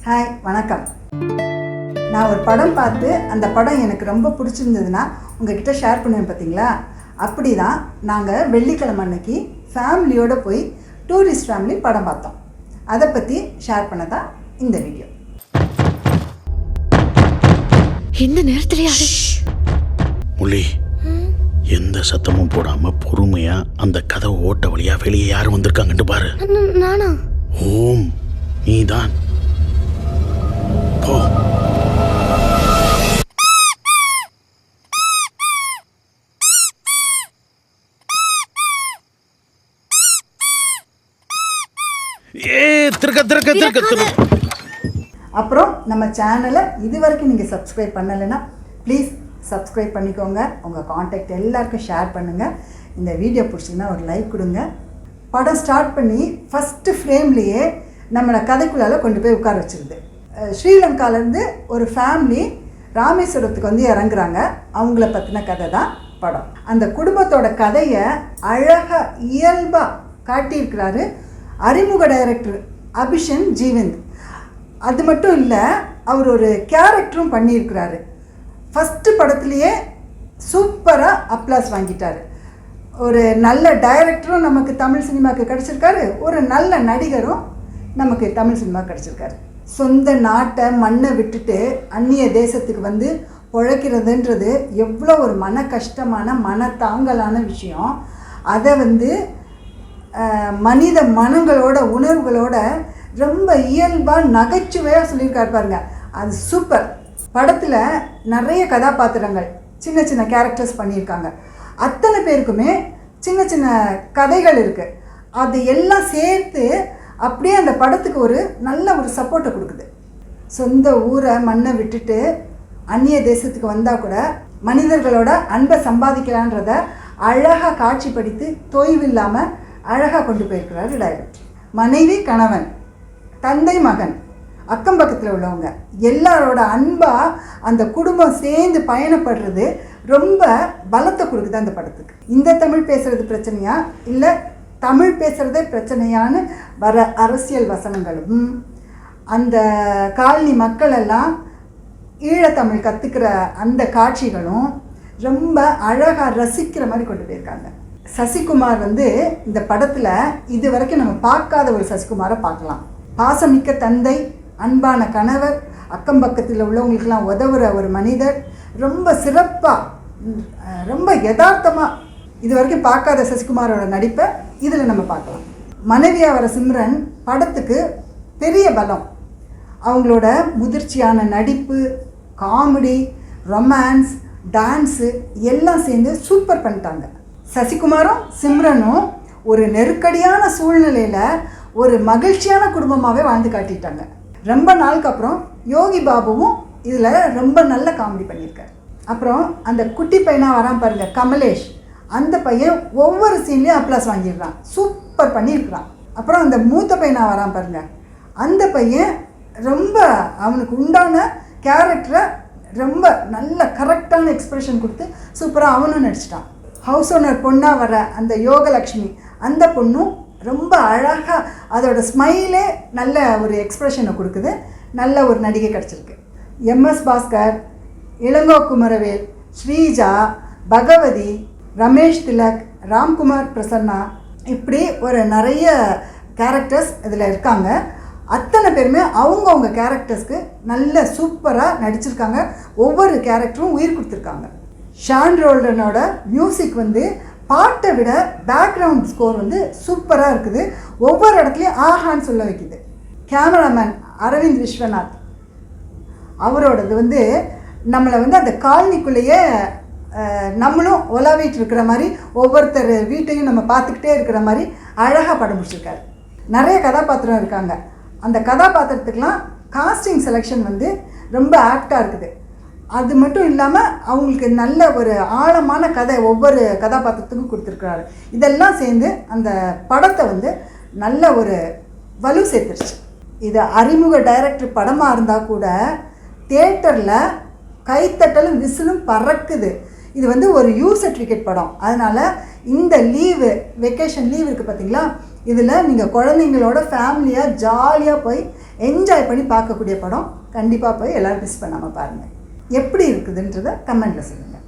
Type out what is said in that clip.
Hi, வணக்கம். நான் ஒரு படம் பார்த்து அந்த படம் எனக்கு ரொம்ப பிடிச்சிருந்ததுன்னா உங்ககிட்ட ஷேர் பண்ணுவேன் பார்த்தீங்களா? அப்படி தான் நாங்கள் வெள்ளிக்கிழமை அன்னைக்கு ஃபேமிலியோடு போய் டூரிஸ்ட் ஃபேமிலி படம் பார்த்தோம். அதை பற்றி ஷேர் பண்ண தான் இந்த வீடியோ. இந்த நேரத்துல யாரு? முள்ளி, எந்த சத்தமும் போடாம பொறுமையா அந்த கதவு ஓட்ட வழியா வெளியே யாரும் வந்திருக்காங்கன்னு பாரு. நானா? ஓம், நீதான். போ. அப்புறம் நம்ம சேனலை இது வரைக்கும் நீங்கள் சப்ஸ்கிரைப் பண்ணலைன்னா ப்ளீஸ் சப்ஸ்கிரைப் பண்ணிக்கோங்க. உங்கள் காண்டாக்ட் எல்லாருக்கும் ஷேர் பண்ணுங்கள். இந்த வீடியோ பிடிச்சிங்கன்னா ஒரு லைக் கொடுங்க. படம் ஸ்டார்ட் பண்ணி ஃபஸ்ட்டு ஃப்ரேம்லேயே நம்மளை கதைக்குள்ளால் கொண்டு போய் உட்கார வச்சுருது. ஸ்ரீலங்காலேருந்து ஒரு ஃபேமிலி ராமேஸ்வரத்துக்கு வந்து இறங்குறாங்க. அவங்கள பற்றின கதை தான் படம். அந்த குடும்பத்தோட கதையை அழகாக இயல்பாக காட்டியிருக்கிறாரு அறிமுக டைரக்டர் அபிஷன் ஜீவந்த். அது மட்டும் இல்லை, அவர் ஒரு கேரக்டரும் பண்ணியிருக்கிறாரு. ஃபஸ்ட்டு படத்துலேயே சூப்பராக அப்ளாஸ் வாங்கிட்டார். ஒரு நல்ல டைரக்டரும் நமக்கு தமிழ் சினிமாவுக்கு கிடச்சிருக்காரு, ஒரு நல்ல நடிகரும் நமக்கு தமிழ் சினிமா கிடச்சிருக்காரு. சொந்த நாட்டை மண்ணை விட்டுட்டு அந்நிய தேசத்துக்கு வந்து உழைக்கிறதுன்றது எவ்வளோ ஒரு மன கஷ்டமான மனத்தாங்கலான விஷயம். அதை வந்து மனித மனங்களோட உணர்வுகளோட ரொம்ப இயல்பாக நகைச்சுவையாக சொல்லியிருக்காரு பாருங்க. அது சூப்பர். படத்தில் நிறைய கதாபாத்திரங்கள் சின்ன சின்ன கேரக்டர்ஸ் பண்ணியிருக்காங்க. அத்தனை பேருக்குமே சின்ன சின்ன கதைகள் இருக்குது. அது எல்லாம் சேர்த்து அப்படியே அந்த படத்துக்கு ஒரு நல்ல ஒரு சப்போர்ட்டை கொடுக்குது. சொந்த ஊரை மண்ணை விட்டுட்டு அந்நிய தேசத்துக்கு வந்தால் கூட மனிதர்களோட அன்பை சம்பாதிக்கலான்றத அழகாக காட்சிப்படுத்தி தொய்வில்லாமல் அழகாக கொண்டு போயிருக்கிறாரு டைரக்டர். மனைவி கணவன், தந்தை மகன், அக்கம் பக்கத்தில் உள்ளவங்க எல்லாரோட அன்பாக அந்த குடும்பம் சேர்ந்து பயணப்படுறது ரொம்ப பலத்தை கொடுக்குது அந்த படத்துக்கு. இந்த தமிழ் பேசுகிறது பிரச்சனையா இல்லை தமிழ் பேசுகிறதே பிரச்சனையான்னு வர அரசியல் வசனங்களும், அந்த காலனி மக்கள் எல்லாம் ஈழத்தமிழ் கற்றுக்கிற அந்த காட்சிகளும் ரொம்ப அழகாக ரசிக்கிற மாதிரி கொண்டு போயிருக்காங்க. சசிகுமார் வந்து இந்த படத்தில் இது வரைக்கும் நம்ம பார்க்காத ஒரு சசிகுமாரை பார்க்கலாம். பாசமிக்க தந்தை, அன்பான கணவர், அக்கம் பக்கத்தில் உள்ளவங்களுக்கெல்லாம் உதவுற ஒரு மனிதர், ரொம்ப சிறப்பாக ரொம்ப யதார்த்தமாக இது வரைக்கும் பார்க்காத சசிகுமாரோட நடிப்பை இதில் நம்ம பார்க்கலாம். மனைவியாக வர சிம்ரன் படத்துக்கு பெரிய பலம். அவங்களோட முதிர்ச்சியான நடிப்பு, காமெடி, ரொமான்ஸ், டான்ஸு எல்லாம் சேர்ந்து சூப்பர் பண்ணிட்டாங்க. சசிகுமாரும் சிம்ரனும் ஒரு நெருக்கடியான சூழ்நிலையில் ஒரு மகிழ்ச்சியான குடும்பமாகவே வாழ்ந்து காட்டிட்டாங்க. ரொம்ப நாளுக்கு அப்புறம் யோகி பாபுவும் இதில் ரொம்ப நல்ல காமெடி பண்ணியிருக்காரு. அப்புறம் அந்த குட்டி பையனாக வரான் பாருங்க, கமலேஷ், அந்த பையன் ஒவ்வொரு சீன்லேயும் அப்ளாஸ் வாங்கிடுறான், சூப்பர் பண்ணியிருக்கிறான். அப்புறம் அந்த மூத்த பையனாக வரான் பாருங்க, அந்த பையன் ரொம்ப அவனுக்கு உண்டான கேரக்டரை ரொம்ப நல்ல கரெக்டான எக்ஸ்பிரஷன் கொடுத்து சூப்பராக அவனும் நடிச்சிட்டான். ஹவுஸ் ஓனர் பொண்ணாக வர அந்த யோகலக்ஷ்மி, அந்த பொண்ணும் ரொம்ப அழகாக அதோட ஸ்மைலே நல்ல ஒரு எக்ஸ்ப்ரெஷனை கொடுக்குது. நல்ல ஒரு நடிகை கிடச்சிருக்கு. எம்எஸ் பாஸ்கர், இளங்கோ குமரவேல், ஸ்ரீஜா, பகவதி, ரமேஷ் திலக், ராம்குமார் பிரசன்னா, இப்படி ஒரு நிறைய கேரக்டர்ஸ் இதில் இருக்காங்க. அத்தனை பேருமே அவங்கவுங்க கேரக்டர்ஸ்க்கு நல்ல சூப்பராக நடிச்சிருக்காங்க. ஒவ்வொரு கேரக்டரும் உயிர் கொடுத்துருக்காங்க. ஷான் ரோல்டனோட மியூசிக் வந்து பாட்டை விட பேக்ரவுண்ட் ஸ்கோர் வந்து சூப்பராக இருக்குது. ஒவ்வொரு இடத்துலையும் ஆஹான்னு சொல்ல வைக்குது. கேமராமேன் அரவிந்த் விஸ்வநாத், அவரோடது வந்து நம்மளை வந்து அந்த காலனிக்குள்ளேயே நம்மளும் உலாவிட்டு இருக்கிற மாதிரி, ஒவ்வொருத்தர் வீட்டையும் நம்ம பார்த்துக்கிட்டே இருக்கிற மாதிரி அழகாக படம் முடிச்சிருக்காரு. நிறைய கதாபாத்திரம் இருக்காங்க. அந்த கதாபாத்திரத்துக்கெலாம் காஸ்டிங் செலெக்ஷன் வந்து ரொம்ப ஆப்டாக இருக்குது. அது மட்டும் இல்லாமல் அவங்களுக்கு நல்ல ஒரு ஆழமான கதை ஒவ்வொரு கதாபாத்திரத்துக்கும் கொடுத்துருக்குறாரு. இதெல்லாம் சேர்ந்து அந்த படத்தை வந்து நல்ல ஒரு வலு சேர்த்துருச்சு. இது அறிமுக டைரக்டர் படமாக இருந்தால் கூட தியேட்டரில் கைத்தட்டலும் விசிலும் பறக்குது. இது வந்து ஒரு யூ சர்டிஃபிகேட் படம். அதனால் இந்த வெக்கேஷன் லீவ் இருக்குது பார்த்தீங்களா, இதில் நீங்கள் குழந்தைங்களோட ஃபேமிலியாக ஜாலியாக போய் என்ஜாய் பண்ணி பார்க்கக்கூடிய படம். கண்டிப்பாக போய் எல்லோரும் மிஸ் பண்ணாமல் பாருங்கள். எப்படி இருக்குதுன்றதை கமெண்ட்டில் சொல்லுங்கள்.